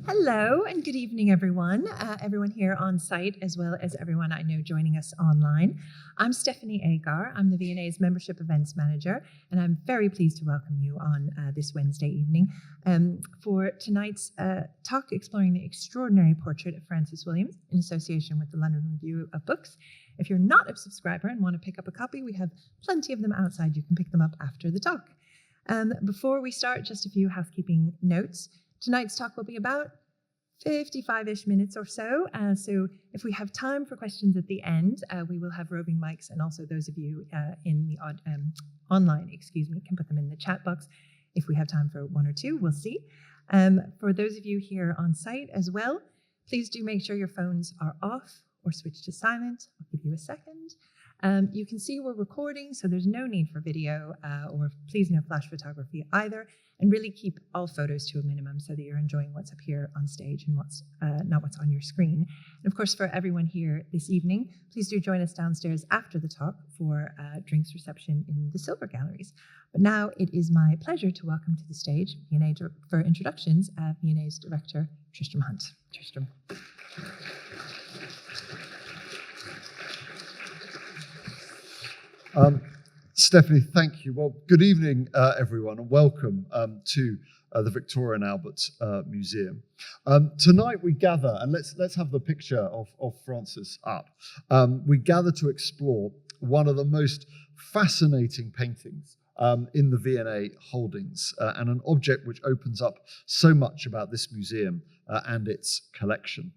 Hello and good evening, everyone. Everyone here on site, as well as everyone I know joining us online. I'm Stephanie Agar. I'm the V&A's Membership Events Manager, and I'm very pleased to welcome you on this Wednesday evening for tonight's talk exploring the extraordinary portrait of Francis Williams in association with the London Review of Books. If you're not a subscriber and want to pick up a copy, we have plenty of them outside. You can pick them up after the talk. Before we start, just a few housekeeping notes. Tonight's talk will be about 55-ish minutes or so. So if we have time for questions at the end, we will have roving mics, and also those of you in the online, can put them in the chat box. If we have time for one or two, we'll see. For those of you here on site as well, please do make sure your phones are off or switch to silent. I'll give you a second. You can see we're recording, so there's no need for video or please no flash photography either, and really keep all photos to a minimum so that you're enjoying what's up here on stage and what's not what's on your screen. And of course, for everyone here this evening, please do join us downstairs after the talk for drinks reception in the Silver Galleries. But now it is my pleasure to welcome to the stage V&A for introductions, V&A's director, Tristram Hunt. Tristram. Stephanie, thank you. Well, good evening, everyone, and welcome to the Victoria and Albert Museum. Tonight we gather, and let's have the picture of Francis up. We gather to explore one of the most fascinating paintings in the V&A holdings, and an object which opens up so much about this museum and its collection.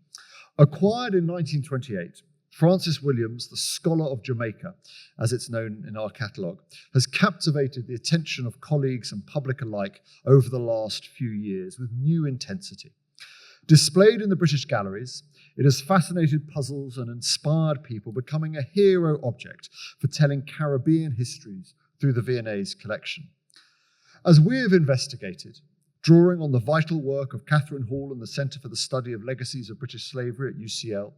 Acquired in 1928, Francis Williams, the scholar of Jamaica, as it's known in our catalogue, has captivated the attention of colleagues and public alike over the last few years with new intensity. Displayed in the British galleries, it has fascinated puzzles and inspired people, becoming a hero object for telling Caribbean histories through the V&A's collection. As we have investigated, drawing on the vital work of Catherine Hall and the Centre for the Study of Legacies of British Slavery at UCL,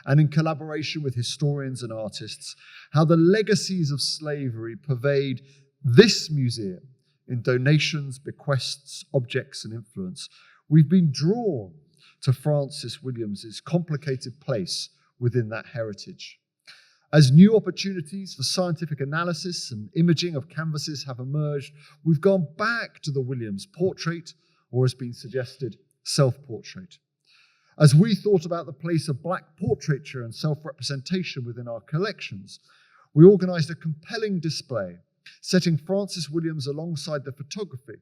and in collaboration with historians and artists, how the legacies of slavery pervade this museum in donations, bequests, objects, and influence, we've been drawn to Francis Williams's complicated place within that heritage. As new opportunities for scientific analysis and imaging of canvases have emerged, we've gone back to the Williams portrait, or as been suggested, self-portrait. As we thought about the place of black portraiture and self-representation within our collections, we organised a compelling display, setting Francis Williams alongside the photography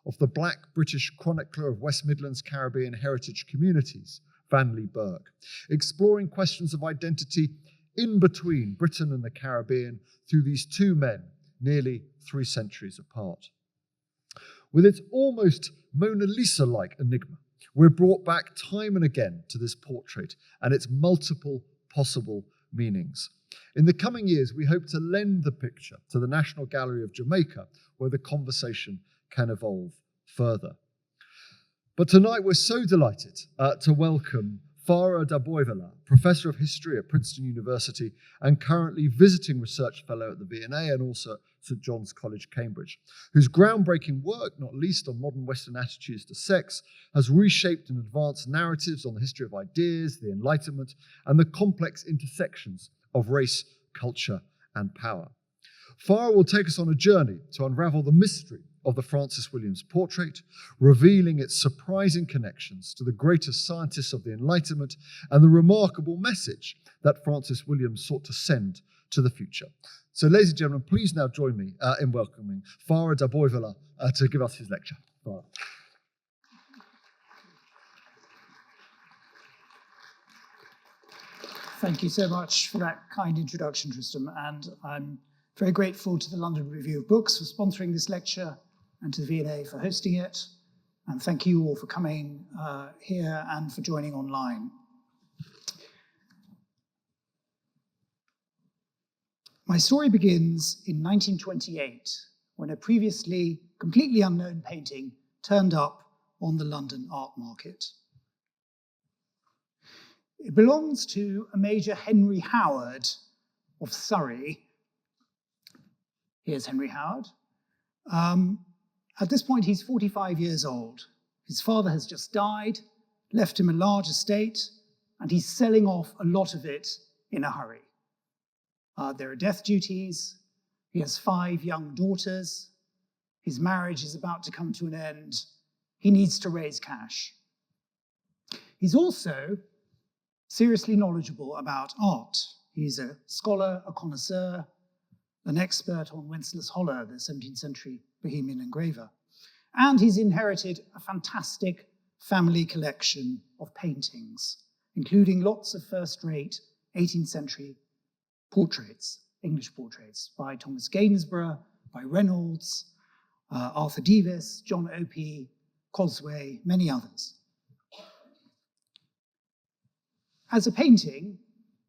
of the black British chronicler of West Midlands Caribbean heritage communities, Vanley Burke, exploring questions of identity in between Britain and the Caribbean through these two men, nearly 3 centuries apart. With its almost Mona Lisa-like enigma, we're brought back time and again to this portrait and its multiple possible meanings. In the coming years, we hope to lend the picture to the National Gallery of Jamaica, where the conversation can evolve further. But tonight we're so delighted to welcome Fara Dabhiowala, Professor of History at Princeton University and currently visiting research fellow at the V&A and also St John's College, Cambridge, whose groundbreaking work, not least on modern Western attitudes to sex, has reshaped and advanced narratives on the history of ideas, the Enlightenment, and the complex intersections of race, culture, and power. Fara will take us on a journey to unravel the mystery of the Francis Williams portrait, revealing its surprising connections to the greatest scientists of the Enlightenment and the remarkable message that Francis Williams sought to send to the future. So, ladies and gentlemen, please now join me in welcoming Fara Dabhiowala to give us his lecture. Fara. Thank you so much for that kind introduction, Tristram, and I'm very grateful to the London Review of Books for sponsoring this lecture and to the V&A for hosting it. And thank you all for coming here and for joining online. My story begins in 1928, when a previously completely unknown painting turned up on the London art market. It belongs to a Major Henry Howard of Surrey. Here's Henry Howard. At this point, he's 45 years old. His father has just died, left him a large estate, and he's selling off a lot of it in a hurry. There are death duties. He has 5 young daughters. His marriage is about to come to an end. He needs to raise cash. He's also seriously knowledgeable about art. He's a scholar, a connoisseur, an expert on Wenceslas-Holler, the 17th century Bohemian engraver. And he's inherited a fantastic family collection of paintings, including lots of first-rate 18th century portraits, English portraits, by Thomas Gainsborough, by Reynolds, Arthur Davis, John Opie, Cosway, many others. As a painting,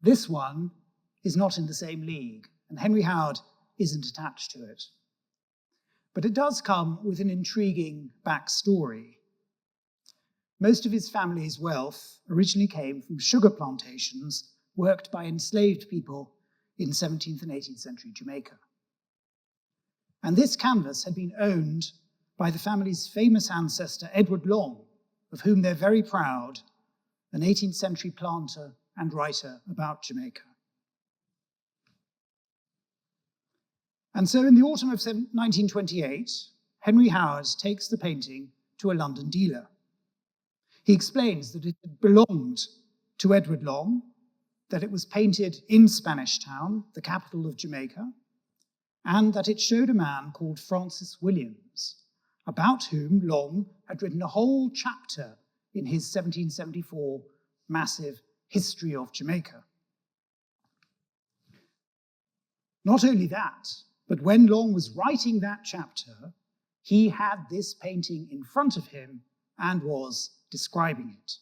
this one is not in the same league, and Henry Howard isn't attached to it. But it does come with an intriguing backstory. Most of his family's wealth originally came from sugar plantations worked by enslaved people in 17th and 18th century Jamaica. And this canvas had been owned by the family's famous ancestor, Edward Long, of whom they're very proud, an 18th century planter and writer about Jamaica. And so in the autumn of 1928, Henry Howard takes the painting to a London dealer. He explains that it belonged to Edward Long, that it was painted in Spanish Town, the capital of Jamaica, and that it showed a man called Francis Williams, about whom Long had written a whole chapter in his 1774 massive History of Jamaica. Not only that, but when Long was writing that chapter, he had this painting in front of him and was describing it.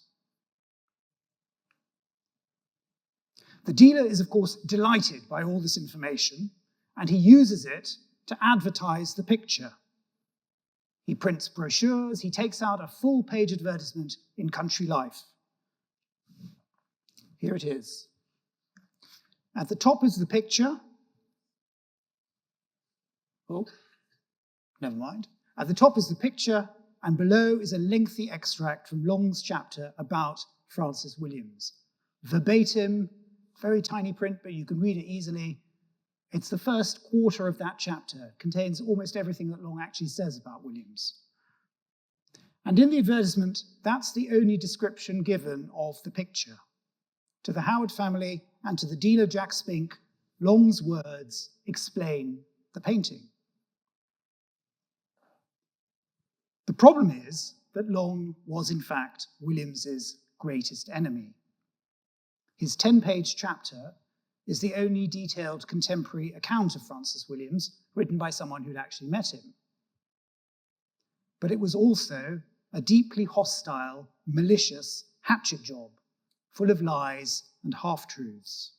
The dealer is, of course, delighted by all this information, and he uses it to advertise the picture. He prints brochures, he takes out a full-page advertisement in Country Life. Here it is. At the top is the picture. Oh, never mind. At the top is the picture, and below is a lengthy extract from Long's chapter about Francis Williams. Verbatim, very tiny print, but you can read it easily. It's the first quarter of that chapter, contains almost everything that Long actually says about Williams. And in the advertisement, that's the only description given of the picture. To the Howard family and to the dealer Jack Spink, Long's words explain the painting. The problem is that Long was in fact Williams's greatest enemy. His 10-page chapter is the only detailed contemporary account of Francis Williams written by someone who'd actually met him. But it was also a deeply hostile, malicious hatchet job, full of lies and half-truths.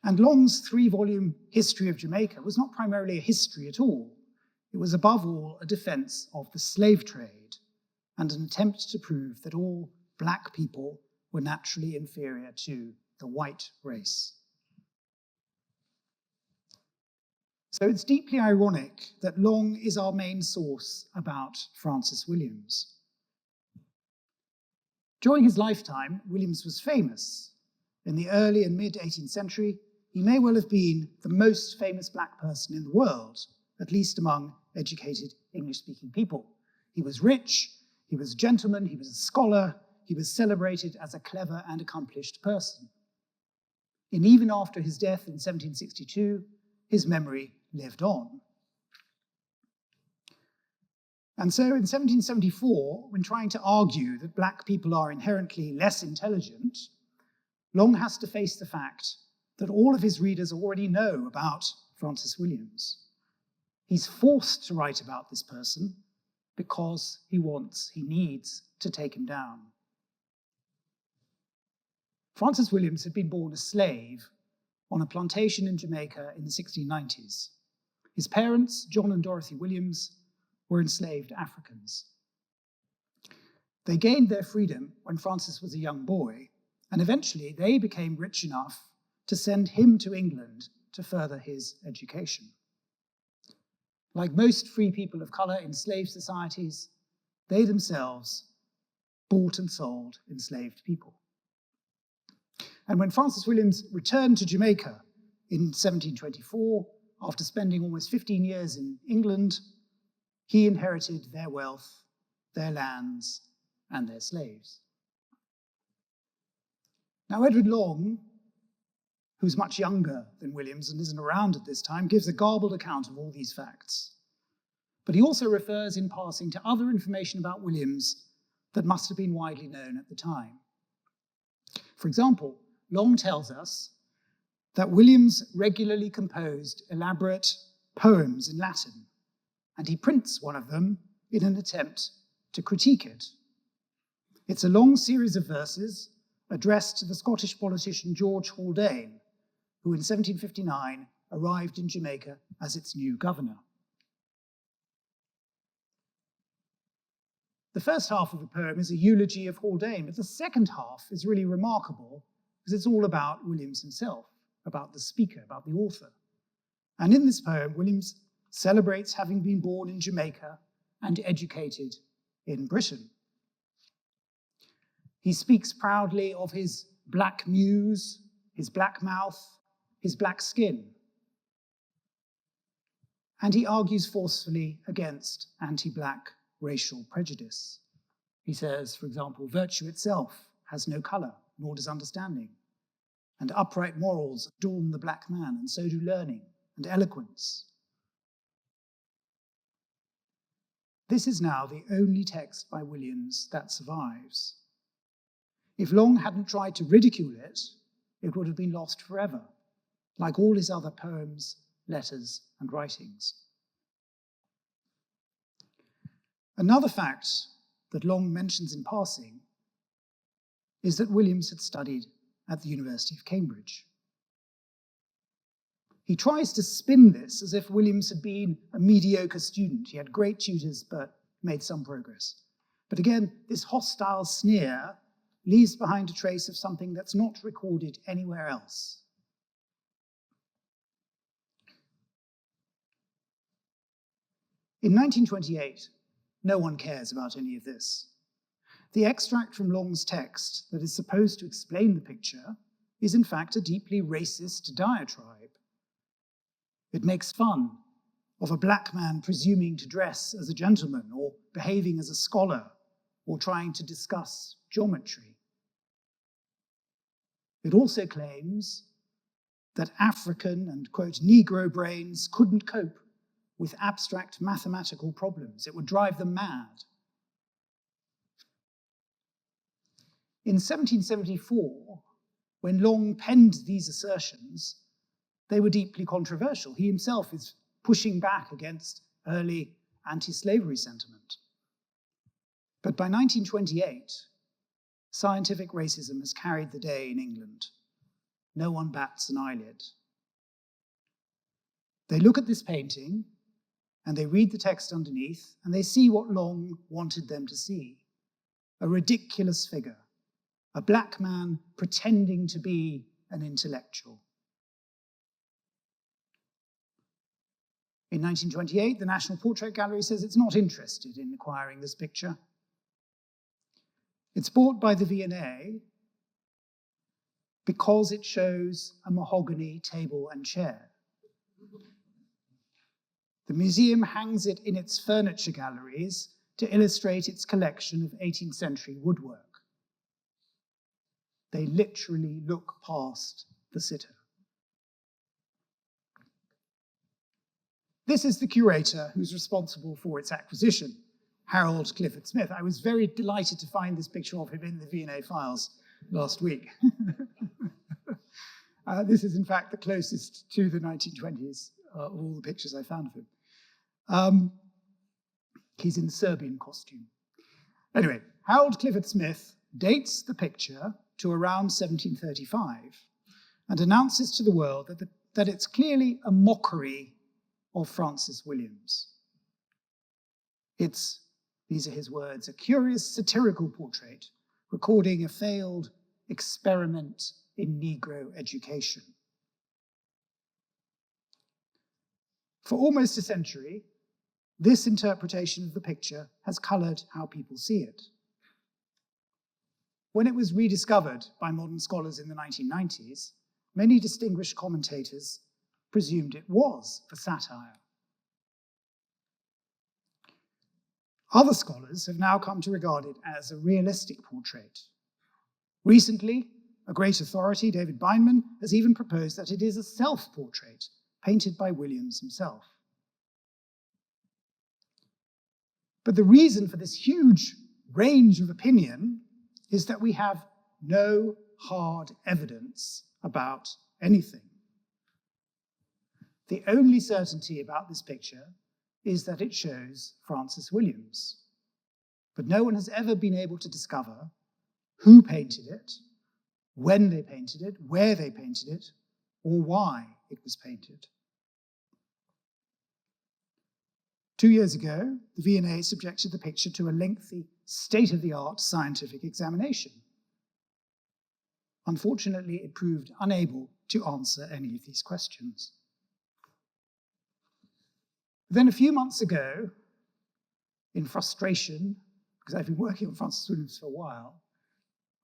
And Long's 3-volume History of Jamaica was not primarily a history at all. It was above all a defense of the slave trade and an attempt to prove that all black people were naturally inferior to the white race. So it's deeply ironic that Long is our main source about Francis Williams. During his lifetime, Williams was famous. In the early and mid-18th century, he may well have been the most famous black person in the world, at least among educated English-speaking people. He was rich, he was a gentleman, he was a scholar, he was celebrated as a clever and accomplished person. And even after his death in 1762, his memory lived on. And so in 1774, when trying to argue that black people are inherently less intelligent, Long has to face the fact that all of his readers already know about Francis Williams. He's forced to write about this person because he needs to take him down. Francis Williams had been born a slave on a plantation in Jamaica in the 1690s. His parents, John and Dorothy Williams, were enslaved Africans. They gained their freedom when Francis was a young boy, and eventually they became rich enough to send him to England to further his education. Like most free people of color in slave societies, they themselves bought and sold enslaved people. And when Francis Williams returned to Jamaica in 1724, after spending almost 15 years in England, he inherited their wealth, their lands, and their slaves. Now, Edward Long, who's much younger than Williams and isn't around at this time, gives a garbled account of all these facts. But he also refers in passing to other information about Williams that must have been widely known at the time. For example, Long tells us that Williams regularly composed elaborate poems in Latin, and he prints one of them in an attempt to critique it. It's a long series of verses addressed to the Scottish politician George Haldane, who in 1759 arrived in Jamaica as its new governor. The first half of the poem is a eulogy of Haldane, but the second half is really remarkable because it's all about Williams himself, about the speaker, about the author. And in this poem, Williams celebrates having been born in Jamaica and educated in Britain. He speaks proudly of his black muse, his black mouth, his black skin. And he argues forcefully against anti-black racial prejudice. He says, for example, virtue itself has no color, nor does understanding, and upright morals adorn the black man, and so do learning and eloquence. This is now the only text by Williams that survives. If Long hadn't tried to ridicule it, it would have been lost forever, like all his other poems, letters, and writings. Another fact that Long mentions in passing is that Williams had studied at the University of Cambridge. He tries to spin this as if Williams had been a mediocre student. He had great tutors, but made some progress. But again, this hostile sneer leaves behind a trace of something that's not recorded anywhere else. In 1928, no one cares about any of this. The extract from Long's text that is supposed to explain the picture is in fact a deeply racist diatribe. It makes fun of a black man presuming to dress as a gentleman or behaving as a scholar or trying to discuss geometry. It also claims that African and, quote, Negro brains couldn't cope with abstract mathematical problems. It would drive them mad. In 1774, when Long penned these assertions, they were deeply controversial. He himself is pushing back against early anti-slavery sentiment. But by 1928, scientific racism has carried the day in England. No one bats an eyelid. They look at this painting, and they read the text underneath, and they see what Long wanted them to see. A ridiculous figure, a black man pretending to be an intellectual. In 1928, the National Portrait Gallery says it's not interested in acquiring this picture. It's bought by the V&A because it shows a mahogany table and chair. The museum hangs it in its furniture galleries to illustrate its collection of 18th century woodwork. They literally look past the sitter. This is the curator who's responsible for its acquisition, Harold Clifford Smith. I was very delighted to find this picture of him in the V&A files last week. This is, in fact, the closest to the 1920s of all the pictures I found of him. He's in Serbian costume. Anyway, Harold Clifford Smith dates the picture to around 1735 and announces to the world that it's clearly a mockery of Francis Williams. It's, these are his words, a curious satirical portrait recording a failed experiment in Negro education. For almost a century, this interpretation of the picture has colored how people see it. When it was rediscovered by modern scholars in the 1990s, many distinguished commentators presumed it was a satire. Other scholars have now come to regard it as a realistic portrait. Recently, a great authority, David Beinman, has even proposed that it is a self-portrait painted by Williams himself. But the reason for this huge range of opinion is that we have no hard evidence about anything. The only certainty about this picture is that it shows Francis Williams. But no one has ever been able to discover who painted it, when they painted it, where they painted it, or why it was painted. 2 years ago, the V&A subjected the picture to a lengthy, state-of-the-art scientific examination. Unfortunately, it proved unable to answer any of these questions. Then a few months ago, in frustration, because I've been working on Francis Williams for a while,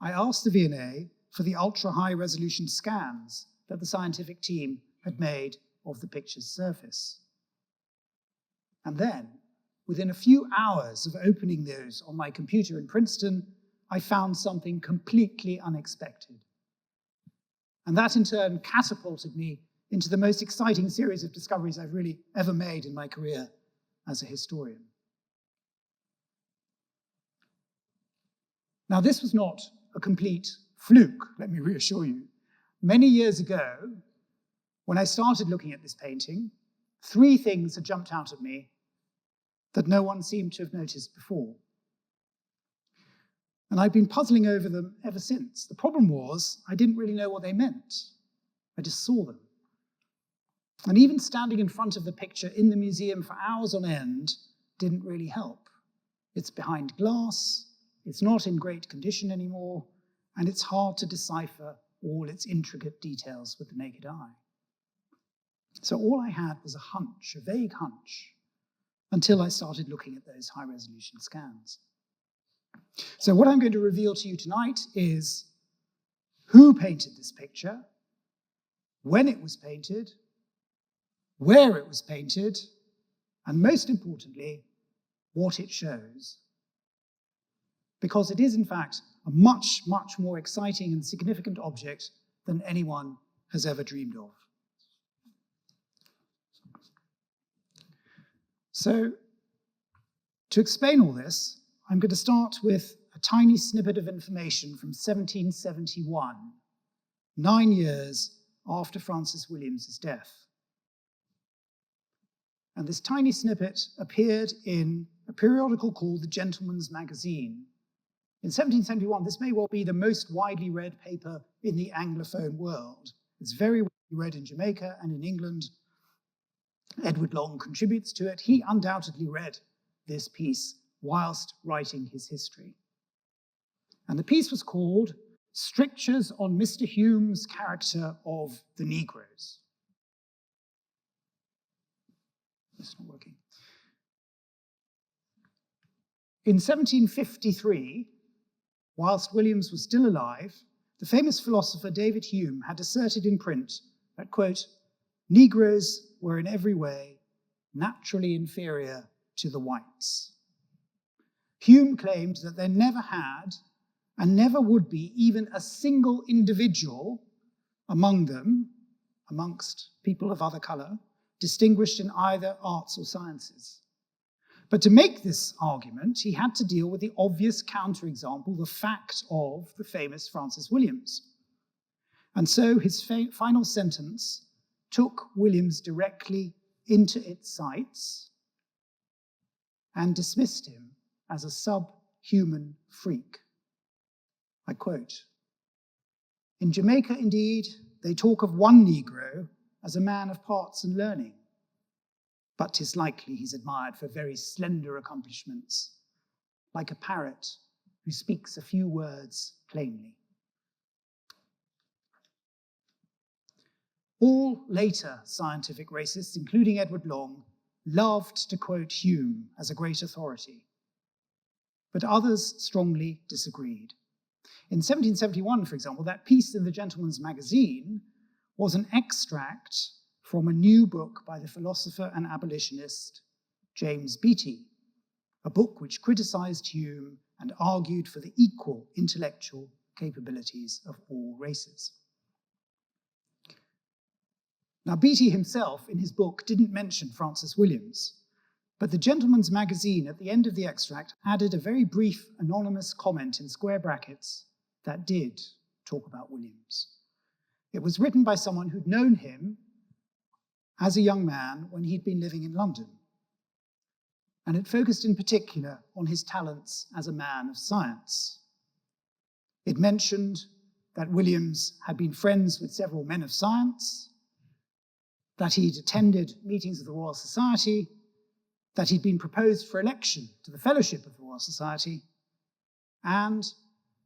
I asked the V&A for the ultra-high resolution scans that the scientific team had made of the picture's surface. And then, within a few hours of opening those on my computer in Princeton, I found something completely unexpected. And that in turn catapulted me into the most exciting series of discoveries I've really ever made in my career as a historian. Now, this was not a complete fluke, let me reassure you. Many years ago, when I started looking at this painting, 3 things had jumped out at me that no one seemed to have noticed before. And I've been puzzling over them ever since. The problem was, I didn't really know what they meant. I just saw them. And even standing in front of the picture in the museum for hours on end didn't really help. It's behind glass, it's not in great condition anymore, and it's hard to decipher all its intricate details with the naked eye. So all I had was a hunch, a vague hunch, until I started looking at those high-resolution scans. So what I'm going to reveal to you tonight is who painted this picture, when it was painted, where it was painted, and most importantly, what it shows. Because it is, in fact, a much, much more exciting and significant object than anyone has ever dreamed of. So, to explain all this, I'm going to start with a tiny snippet of information from 1771, 9 years after Francis Williams's death. And this tiny snippet appeared in a periodical called the Gentleman's Magazine. In 1771, this may well be the most widely read paper in the Anglophone world. It's very widely read in Jamaica and in England. Edward Long contributes to it. He undoubtedly read this piece whilst writing his history. And the piece was called Strictures on Mr. Hume's Character of the Negroes. It's not working. In 1753, whilst Williams was still alive, the famous philosopher David Hume had asserted in print that, quote, Negroes were in every way naturally inferior to the whites. Hume claimed that there never had and never would be even a single individual among them, amongst people of other color, distinguished in either arts or sciences. But to make this argument, he had to deal with the obvious counterexample, the fact of the famous Francis Williams. And so his final sentence took Williams directly into its sights and dismissed him as a subhuman freak. I quote, In Jamaica, indeed, they talk of one Negro as a man of parts and learning, but 'tis likely he's admired for very slender accomplishments, like a parrot who speaks a few words plainly. All later scientific racists, including Edward Long, loved to quote Hume as a great authority, but others strongly disagreed. In 1771, for example, that piece in the Gentleman's Magazine was an extract from a new book by the philosopher and abolitionist James Beattie, a book which criticized Hume and argued for the equal intellectual capabilities of all races. Now, Beattie himself, in his book, didn't mention Francis Williams, but the Gentleman's Magazine, at the end of the extract, added a very brief anonymous comment in square brackets that did talk about Williams. It was written by someone who'd known him as a young man when he'd been living in London. And it focused in particular on his talents as a man of science. It mentioned that Williams had been friends with several men of science, that he'd attended meetings of the Royal Society, that he'd been proposed for election to the Fellowship of the Royal Society, and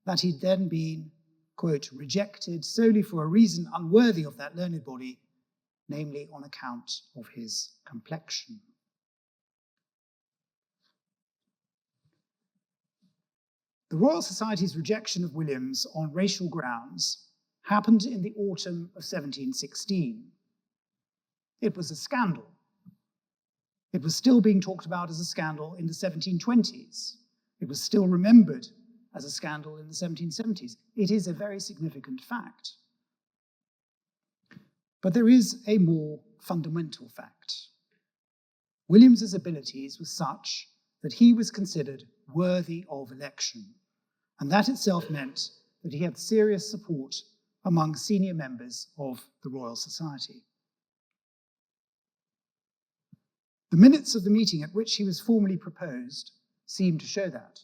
that he'd then been, quote, rejected solely for a reason unworthy of that learned body, namely on account of his complexion. The Royal Society's rejection of Williams on racial grounds happened in the autumn of 1716. It was a scandal. It was still being talked about as a scandal in the 1720s. It was still remembered as a scandal in the 1770s. It is a very significant fact. But there is a more fundamental fact. Williams's abilities were such that he was considered worthy of election, and that itself meant that he had serious support among senior members of the Royal Society. The minutes of the meeting at which he was formally proposed seem to show that.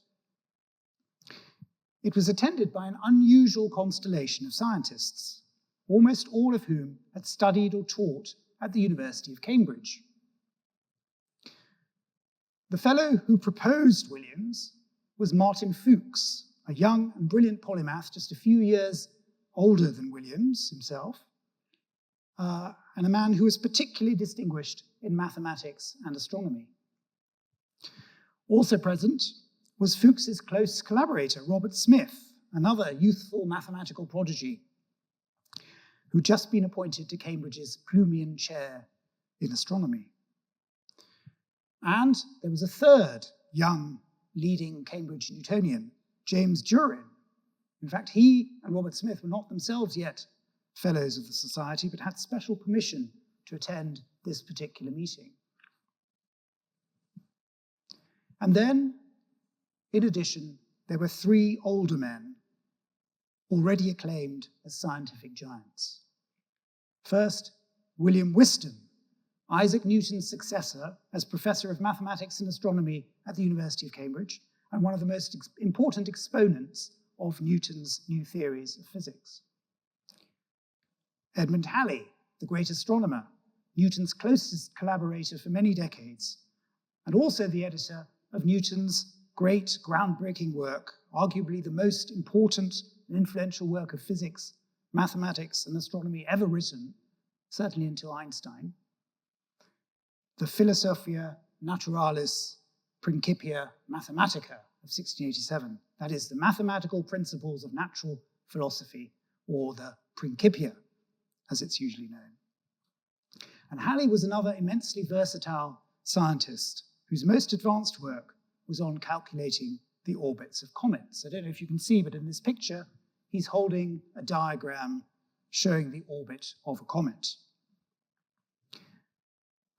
It was attended by an unusual constellation of scientists, almost all of whom had studied or taught at the University of Cambridge. The fellow who proposed Williams was Martin Fuchs, a young and brilliant polymath just a few years older than Williams himself, and a man who was particularly distinguished in mathematics and astronomy. Also present was Fuchs's close collaborator, Robert Smith, another youthful mathematical prodigy, who'd just been appointed to Cambridge's Plumian Chair in Astronomy. And there was a third young leading Cambridge Newtonian, James Durin. In fact, he and Robert Smith were not themselves yet fellows of the Society, but had special permission to attend this particular meeting. And then, in addition, there were three older men, already acclaimed as scientific giants. First, William Whiston, Isaac Newton's successor as Professor of Mathematics and Astronomy at the University of Cambridge, and one of the most important exponents of Newton's new theories of physics. Edmund Halley, the great astronomer, Newton's closest collaborator for many decades, and also the editor of Newton's great groundbreaking work, arguably the most important and influential work of physics, mathematics, and astronomy ever written, certainly until Einstein, the Philosophia Naturalis Principia Mathematica of 1687, that is, the mathematical principles of natural philosophy, or the Principia, as it's usually known. And Halley was another immensely versatile scientist whose most advanced work was on calculating the orbits of comets. I don't know if you can see, but in this picture, he's holding a diagram showing the orbit of a comet.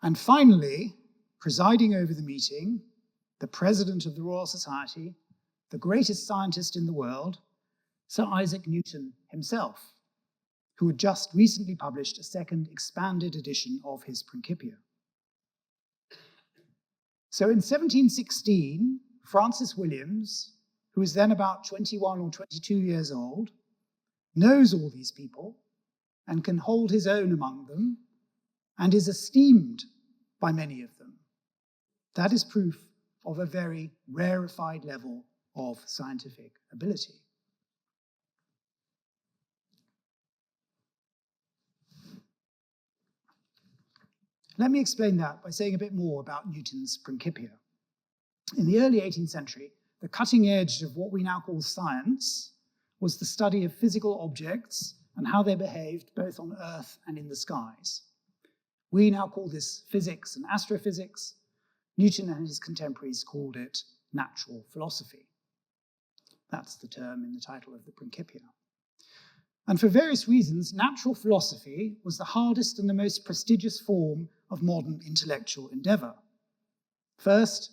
And finally, presiding over the meeting, the president of the Royal Society, the greatest scientist in the world, Sir Isaac Newton himself, who had just recently published a second expanded edition of his Principia. So in 1716, Francis Williams, who is then about 21 or 22 years old, knows all these people and can hold his own among them and is esteemed by many of them. That is proof of a very rarefied level of scientific ability. Let me explain that by saying a bit more about Newton's Principia. In the early 18th century, the cutting edge of what we now call science was the study of physical objects and how they behaved both on Earth and in the skies. We now call this physics and astrophysics. Newton and his contemporaries called it natural philosophy. That's the term in the title of the Principia. And for various reasons, natural philosophy was the hardest and the most prestigious form of modern intellectual endeavor. First,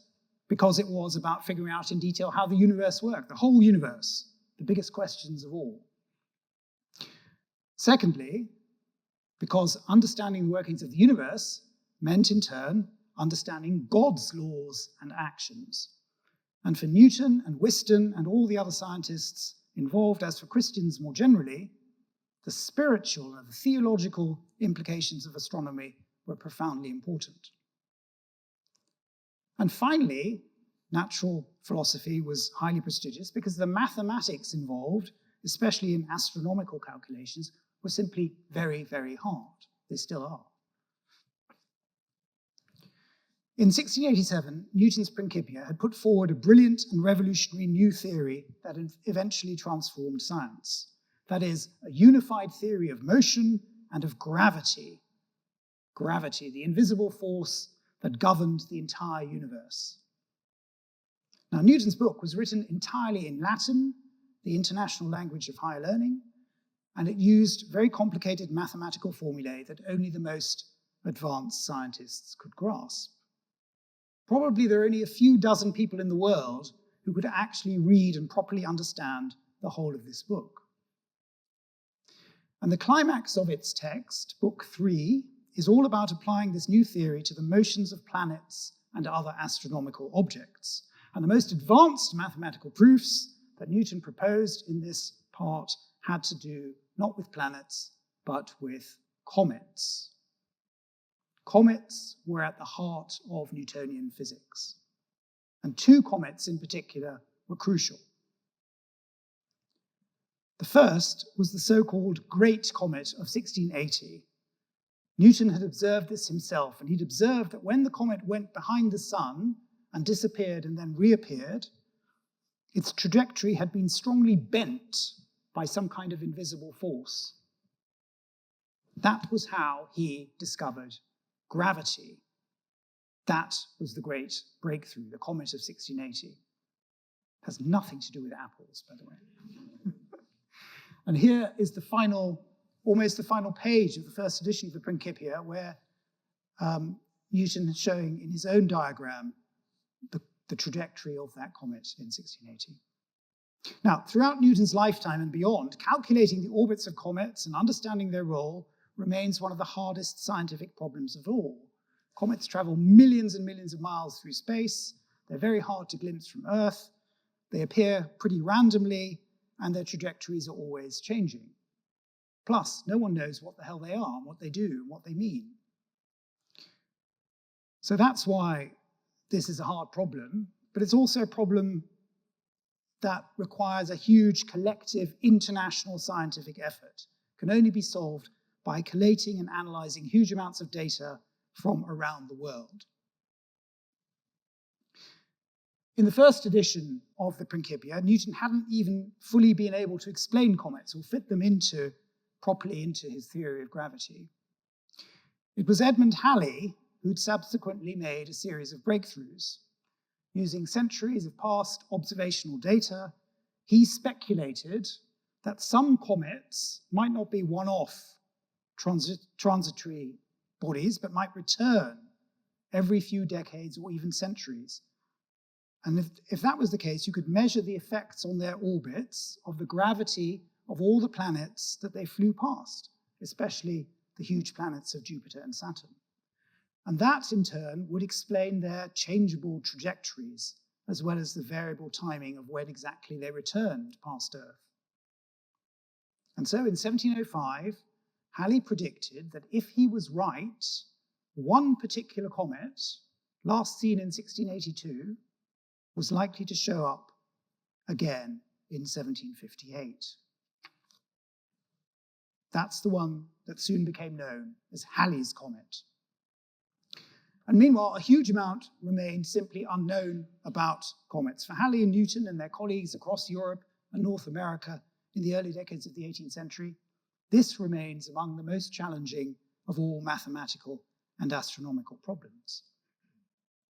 because it was about figuring out in detail how the universe worked, the whole universe, the biggest questions of all. Secondly, because understanding the workings of the universe meant in turn understanding God's laws and actions. And for Newton and Whiston and all the other scientists involved, as for Christians more generally, the spiritual and the theological implications of astronomy were profoundly important. And finally, natural philosophy was highly prestigious because the mathematics involved, especially in astronomical calculations, were simply very, very hard. They still are. In 1687, Newton's Principia had put forward a brilliant and revolutionary new theory that eventually transformed science. That is, a unified theory of motion and of gravity. Gravity, the invisible force that governed the entire universe. Now, Newton's book was written entirely in Latin, the international language of higher learning, and it used very complicated mathematical formulae that only the most advanced scientists could grasp. Probably there are only a few dozen people in the world who could actually read and properly understand the whole of this book. And the climax of its text, Book 3, is all about applying this new theory to the motions of planets and other astronomical objects. And the most advanced mathematical proofs that Newton proposed in this part had to do not with planets, but with comets. Comets were at the heart of Newtonian physics. And two comets in particular were crucial. The first was the so-called Great Comet of 1680. Newton had observed this himself, and he'd observed that when the comet went behind the sun and disappeared and then reappeared, its trajectory had been strongly bent by some kind of invisible force. That was how he discovered gravity. That was the great breakthrough, the comet of 1680. It has nothing to do with apples, by the way. And here is the final, almost the final page of the first edition of the Principia, where Newton is showing in his own diagram the trajectory of that comet in 1680. Now, throughout Newton's lifetime and beyond, calculating the orbits of comets and understanding their role remains one of the hardest scientific problems of all. Comets travel millions and millions of miles through space. They're very hard to glimpse from Earth. They appear pretty randomly, and their trajectories are always changing. Plus, no one knows what the hell they are, and what they do, and what they mean. So that's why this is a hard problem, but it's also a problem that requires a huge collective international scientific effort. It can only be solved by collating and analyzing huge amounts of data from around the world. In the first edition of the Principia, Newton hadn't even fully been able to explain comets or fit them properly into his theory of gravity. It was Edmund Halley who'd subsequently made a series of breakthroughs. Using centuries of past observational data, he speculated that some comets might not be one-off transitory bodies, but might return every few decades or even centuries. And if that was the case, you could measure the effects on their orbits of the gravity of all the planets that they flew past, especially the huge planets of Jupiter and Saturn. And that, in turn, would explain their changeable trajectories, as well as the variable timing of when exactly they returned past Earth. And so in 1705, Halley predicted that if he was right, one particular comet, last seen in 1682, was likely to show up again in 1758. That's the one that soon became known as Halley's Comet. And meanwhile, a huge amount remained simply unknown about comets. For Halley and Newton and their colleagues across Europe and North America in the early decades of the 18th century, this remains among the most challenging of all mathematical and astronomical problems.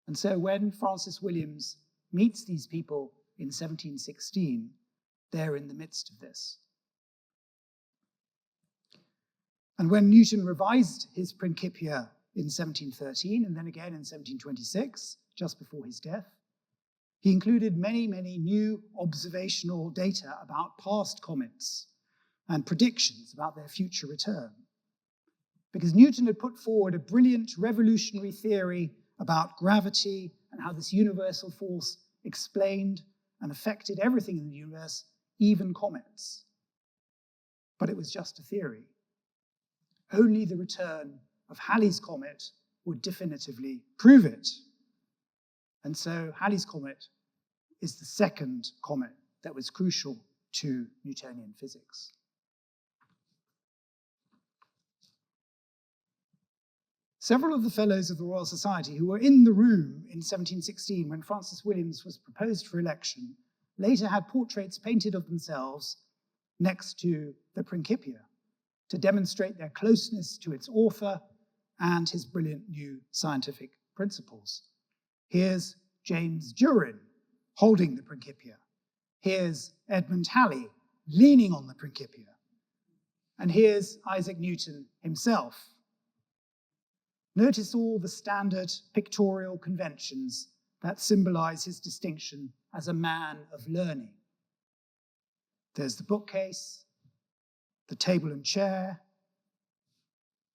And so when Francis Williams meets these people in 1716, they're in the midst of this. And when Newton revised his Principia in 1713 and then again in 1726, just before his death, he included many, many new observational data about past comets and predictions about their future return. Because Newton had put forward a brilliant revolutionary theory about gravity and how this universal force explained and affected everything in the universe, even comets. But it was just a theory. Only the return of Halley's comet would definitively prove it. And so Halley's comet is the second comet that was crucial to Newtonian physics. Several of the fellows of the Royal Society who were in the room in 1716 when Francis Williams was proposed for election later had portraits painted of themselves next to the Principia to demonstrate their closeness to its author and his brilliant new scientific principles. Here's James Durin holding the Principia. Here's Edmund Halley leaning on the Principia. And here's Isaac Newton himself. Notice all the standard pictorial conventions that symbolize his distinction as a man of learning. There's the bookcase, the table and chair,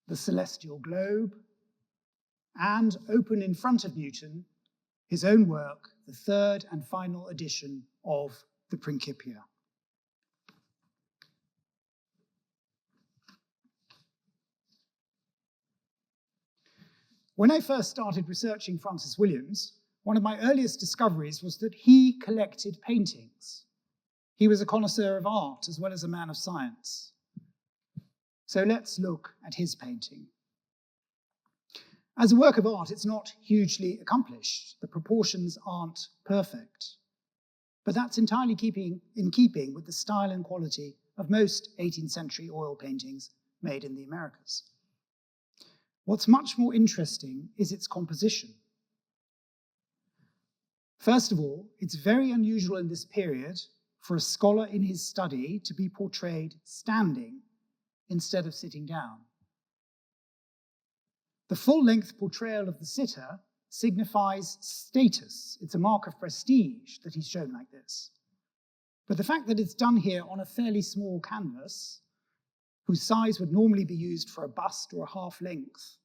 the celestial globe, and open in front of Newton, his own work, the third and final edition of the Principia. When I first started researching Francis Williams, one of my earliest discoveries was that he collected paintings. He was a connoisseur of art as well as a man of science. So let's look at his painting. As a work of art, it's not hugely accomplished. The proportions aren't perfect. But that's entirely in keeping with the style and quality of most 18th century oil paintings made in the Americas. What's much more interesting is its composition. First of all, it's very unusual in this period for a scholar in his study to be portrayed standing instead of sitting down. The full-length portrayal of the sitter signifies status. It's a mark of prestige that he's shown like this. But the fact that it's done here on a fairly small canvas, whose size would normally be used for a bust or a half length,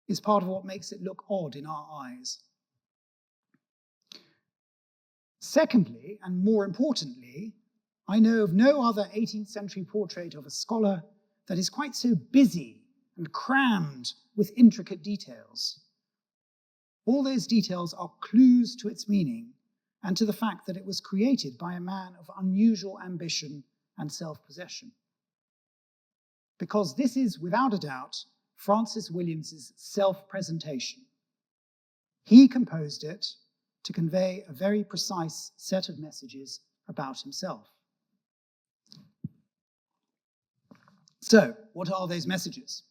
is part of what makes it look odd in our eyes. Secondly, and more importantly, I know of no other 18th century portrait of a scholar that is quite so busy and crammed with intricate details. All those details are clues to its meaning and to the fact that it was created by a man of unusual ambition and self-possession. Because this is, without a doubt, Francis Williams's self-presentation. He composed it to convey a very precise set of messages about himself. So, what are those messages?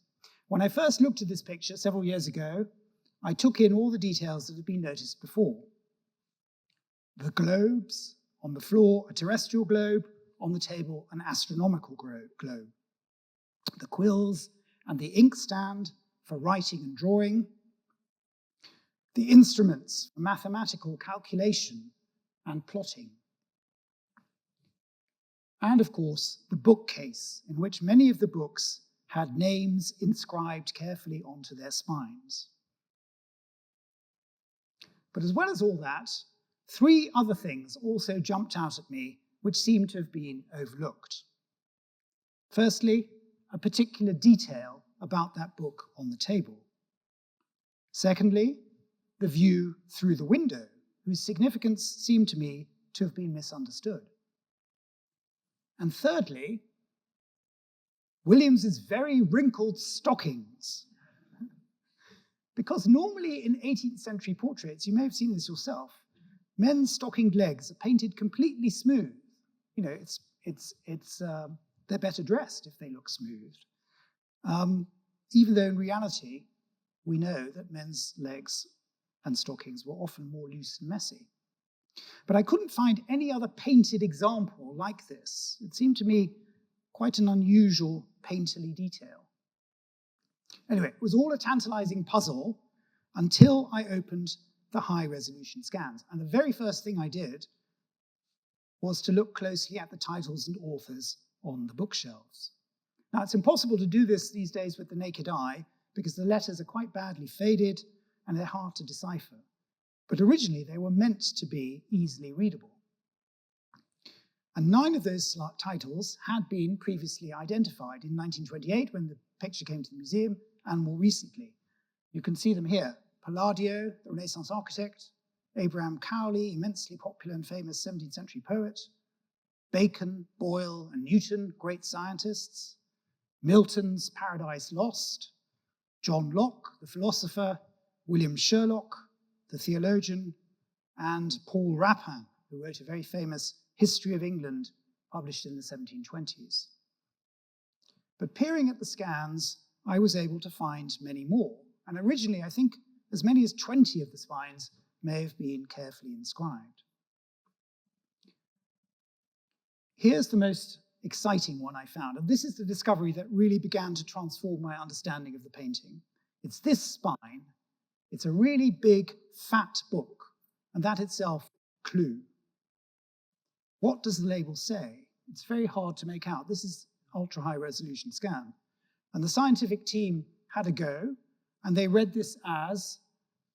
When I first looked at this picture several years ago, I took in all the details that had been noticed before. The globes, on the floor a terrestrial globe, on the table an astronomical globe. The quills and the inkstand for writing and drawing. The instruments for mathematical calculation and plotting. And of course, the bookcase, in which many of the books had names inscribed carefully onto their spines. But as well as all that, three other things also jumped out at me which seemed to have been overlooked. Firstly, a particular detail about that book on the table. Secondly, the view through the window, whose significance seemed to me to have been misunderstood. And thirdly, Williams's very wrinkled stockings. Because normally in 18th century portraits, you may have seen this yourself, men's stockinged legs are painted completely smooth. You know, they're better dressed if they look smooth. Even though in reality, we know that men's legs and stockings were often more loose and messy. But I couldn't find any other painted example like this. It seemed to me quite an unusual painterly detail. Anyway, it was all a tantalizing puzzle until I opened the high-resolution scans. And the very first thing I did was to look closely at the titles and authors on the bookshelves. Now, it's impossible to do this these days with the naked eye because the letters are quite badly faded and they're hard to decipher. But originally, they were meant to be easily readable. And 9 of those titles had been previously identified in 1928 when the picture came to the museum, and more recently. You can see them here. Palladio, the Renaissance architect, Abraham Cowley, immensely popular and famous 17th century poet, Bacon, Boyle, and Newton, great scientists, Milton's Paradise Lost, John Locke, the philosopher, William Sherlock, the theologian, and Paul Rapin, who wrote a very famous History of England published in the 1720s. But peering at the scans, I was able to find many more. And originally, I think as many as 20 of the spines may have been carefully inscribed. Here's the most exciting one I found, and this is the discovery that really began to transform my understanding of the painting. It's this spine. It's a really big, fat book, and that itself, clue. What does the label say? It's very hard to make out. This is ultra-high resolution scan. And the scientific team had a go, and they read this as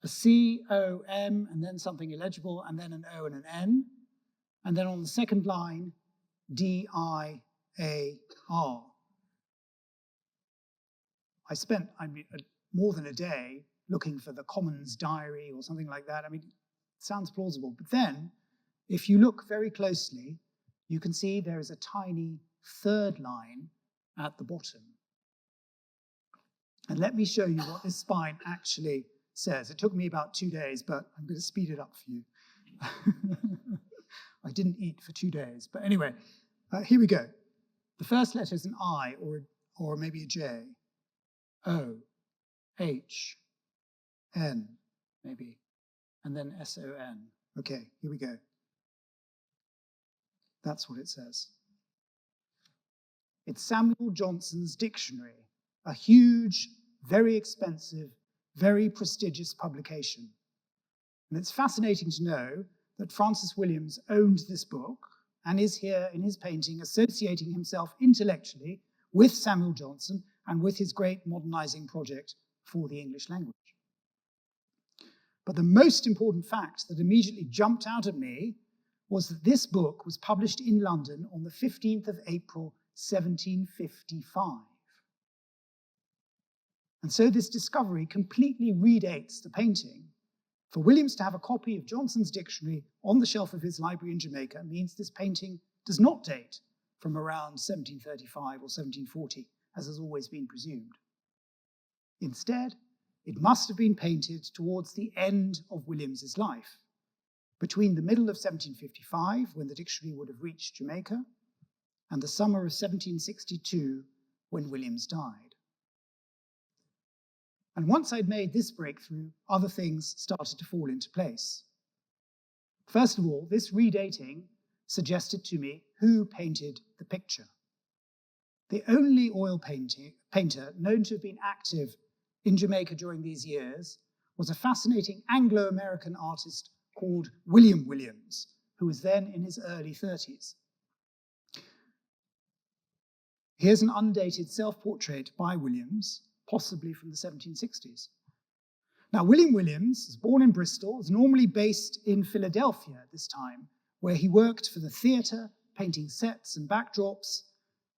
a C, O, M, and then something illegible, and then an O and an N. And then on the second line, D, I, A, R. I spent more than a day looking for the Commons Diary or something like that. I mean, it sounds plausible. But then, if you look very closely, you can see there is a tiny third line at the bottom. And let me show you what this spine actually says. It took me about 2 days, but I'm going to speed it up for you. I didn't eat for 2 days. But anyway, here we go. The first letter is an I or maybe a J. O, H, N, maybe, and then S-O-N. Okay, here we go. That's what it says. It's Samuel Johnson's dictionary, a huge, very expensive, very prestigious publication. And it's fascinating to know that Francis Williams owned this book and is here in his painting associating himself intellectually with Samuel Johnson and with his great modernizing project for the English language. But the most important fact that immediately jumped out at me was that this book was published in London on the 15th of April, 1755. And so this discovery completely redates the painting. For Williams to have a copy of Johnson's dictionary on the shelf of his library in Jamaica means this painting does not date from around 1735 or 1740, as has always been presumed. Instead, it must have been painted towards the end of Williams's life, between the middle of 1755, when the dictionary would have reached Jamaica, and the summer of 1762, when Williams died. And once I'd made this breakthrough, other things started to fall into place. First of all, this redating suggested to me who painted the picture. The only oil painter known to have been active in Jamaica during these years was a fascinating Anglo-American artist called William Williams, who was then in his early 30s. Here's an undated self-portrait by Williams, possibly from the 1760s. Now, William Williams was born in Bristol, was normally based in Philadelphia at this time, where he worked for the theatre, painting sets and backdrops,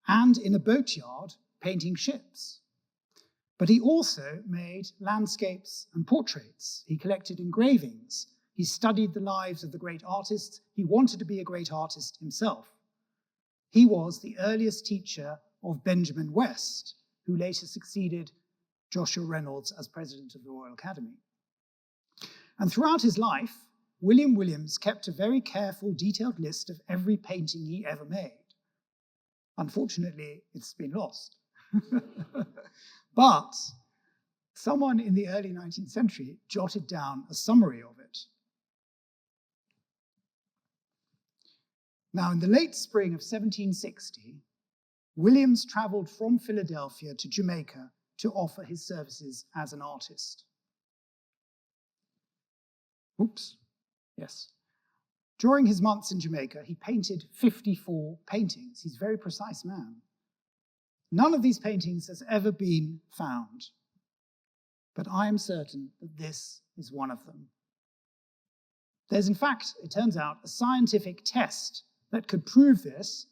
and in a boatyard, painting ships. But he also made landscapes and portraits. He collected engravings. He studied the lives of the great artists. He wanted to be a great artist himself. He was the earliest teacher of Benjamin West, who later succeeded Joshua Reynolds as president of the Royal Academy. And throughout his life, William Williams kept a very careful, detailed list of every painting he ever made. Unfortunately, it's been lost. But someone in the early 19th century jotted down a summary of it. Now, in the late spring of 1760, Williams traveled from Philadelphia to Jamaica to offer his services as an artist. During his months in Jamaica, he painted 54 paintings. He's a very precise man. None of these paintings has ever been found, but I am certain that this is one of them. There's, in fact, it turns out, a scientific test that could prove this,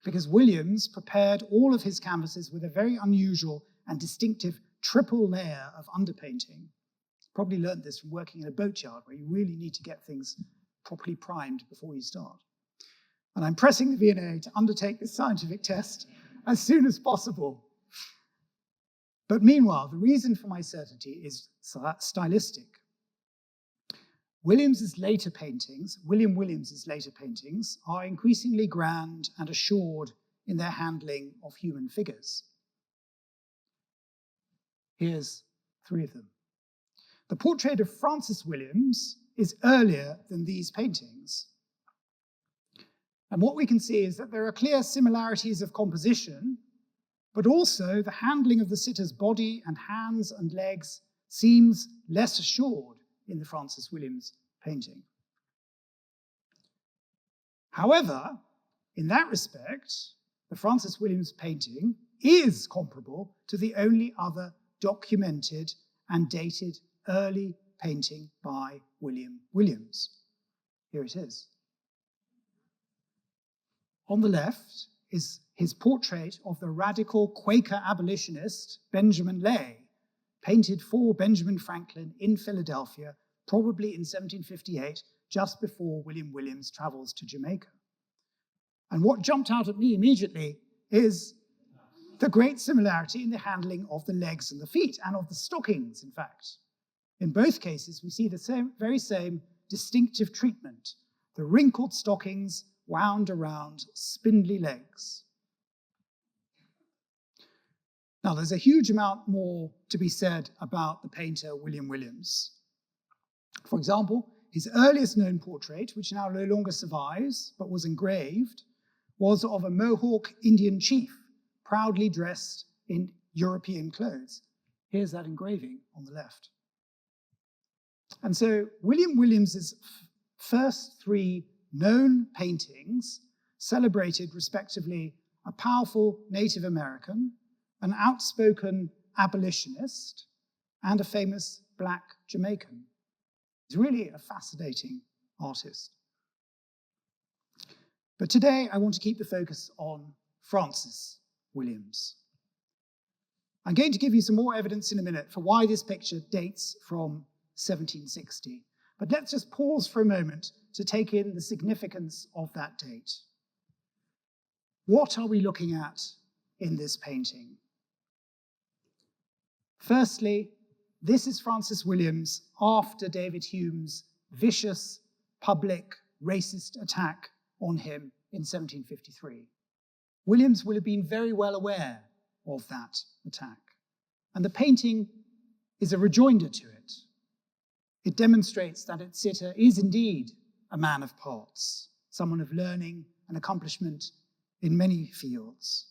because Williams prepared all of his canvases with a very unusual and distinctive triple layer of underpainting. Probably learned this from working in a boatyard, where you really need to get things properly primed before you start. And I'm pressing the V&A to undertake this scientific test as soon as possible. But meanwhile, the reason for my certainty is stylistic. William Williams's later paintings are increasingly grand and assured in their handling of human figures. Here's three of them. The portrait of Francis Williams is earlier than these paintings. And what we can see is that there are clear similarities of composition, but also the handling of the sitter's body and hands and legs seems less assured in the Francis Williams painting. However, in that respect, the Francis Williams painting is comparable to the only other documented and dated early painting by William Williams. Here it is. On the left is his portrait of the radical Quaker abolitionist Benjamin Lay, painted for Benjamin Franklin in Philadelphia, probably in 1758, just before William Williams travels to Jamaica. And what jumped out at me immediately is the great similarity in the handling of the legs and the feet, and of the stockings, in fact. In both cases, we see the very same distinctive treatment, the wrinkled stockings wound around spindly legs. Now, there's a huge amount more to be said about the painter William Williams. For example, his earliest known portrait, which now no longer survives, but was engraved, was of a Mohawk Indian chief, proudly dressed in European clothes. Here's that engraving on the left. And so William Williams's first three known paintings celebrated, respectively, a powerful Native American, an outspoken abolitionist, and a famous Black Jamaican. He's really a fascinating artist. But today I want to keep the focus on Francis Williams. I'm going to give you some more evidence in a minute for why this picture dates from 1760. But let's just pause for a moment to take in the significance of that date. What are we looking at in this painting? Firstly, this is Francis Williams after David Hume's vicious, public, racist attack on him in 1753. Williams will have been very well aware of that attack. And the painting is a rejoinder to it. It demonstrates that its sitter is indeed a man of parts, someone of learning and accomplishment in many fields.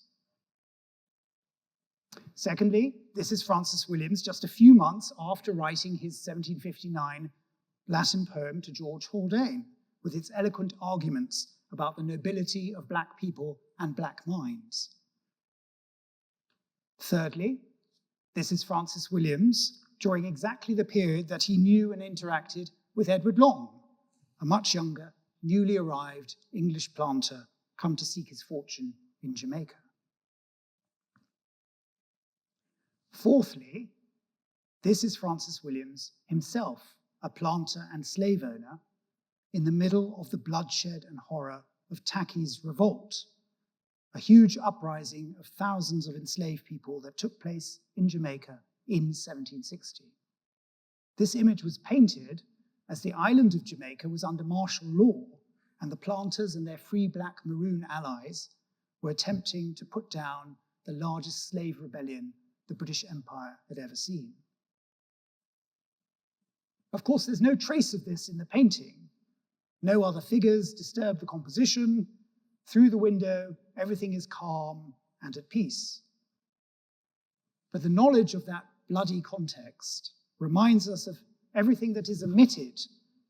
Secondly, this is Francis Williams just a few months after writing his 1759 Latin poem to George Haldane, with its eloquent arguments about the nobility of Black people and Black minds. Thirdly, this is Francis Williams during exactly the period that he knew and interacted with Edward Long, a much younger, newly arrived English planter come to seek his fortune in Jamaica. Fourthly, this is Francis Williams himself, a planter and slave owner, in the middle of the bloodshed and horror of Tacky's revolt, a huge uprising of thousands of enslaved people that took place in Jamaica in 1760. This image was painted as the island of Jamaica was under martial law, and the planters and their free black maroon allies were attempting to put down the largest slave rebellion the British Empire had ever seen. Of course, there's no trace of this in the painting. No other figures disturb the composition. Through the window, everything is calm and at peace. But the knowledge of that bloody context reminds us of everything that is omitted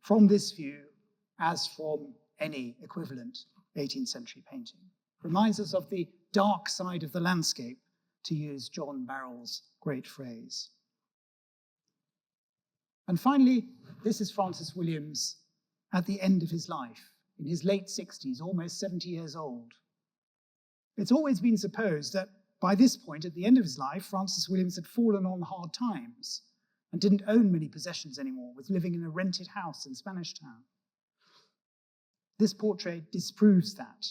from this view as from any equivalent 18th century painting. Reminds us of the dark side of the landscape, to use John Barrell's great phrase. And finally, this is Francis Williams at the end of his life, in his late 60s, almost 70 years old. It's always been supposed that by this point, at the end of his life, Francis Williams had fallen on hard times and didn't own many possessions anymore, was living in a rented house in Spanish Town. This portrait disproves that.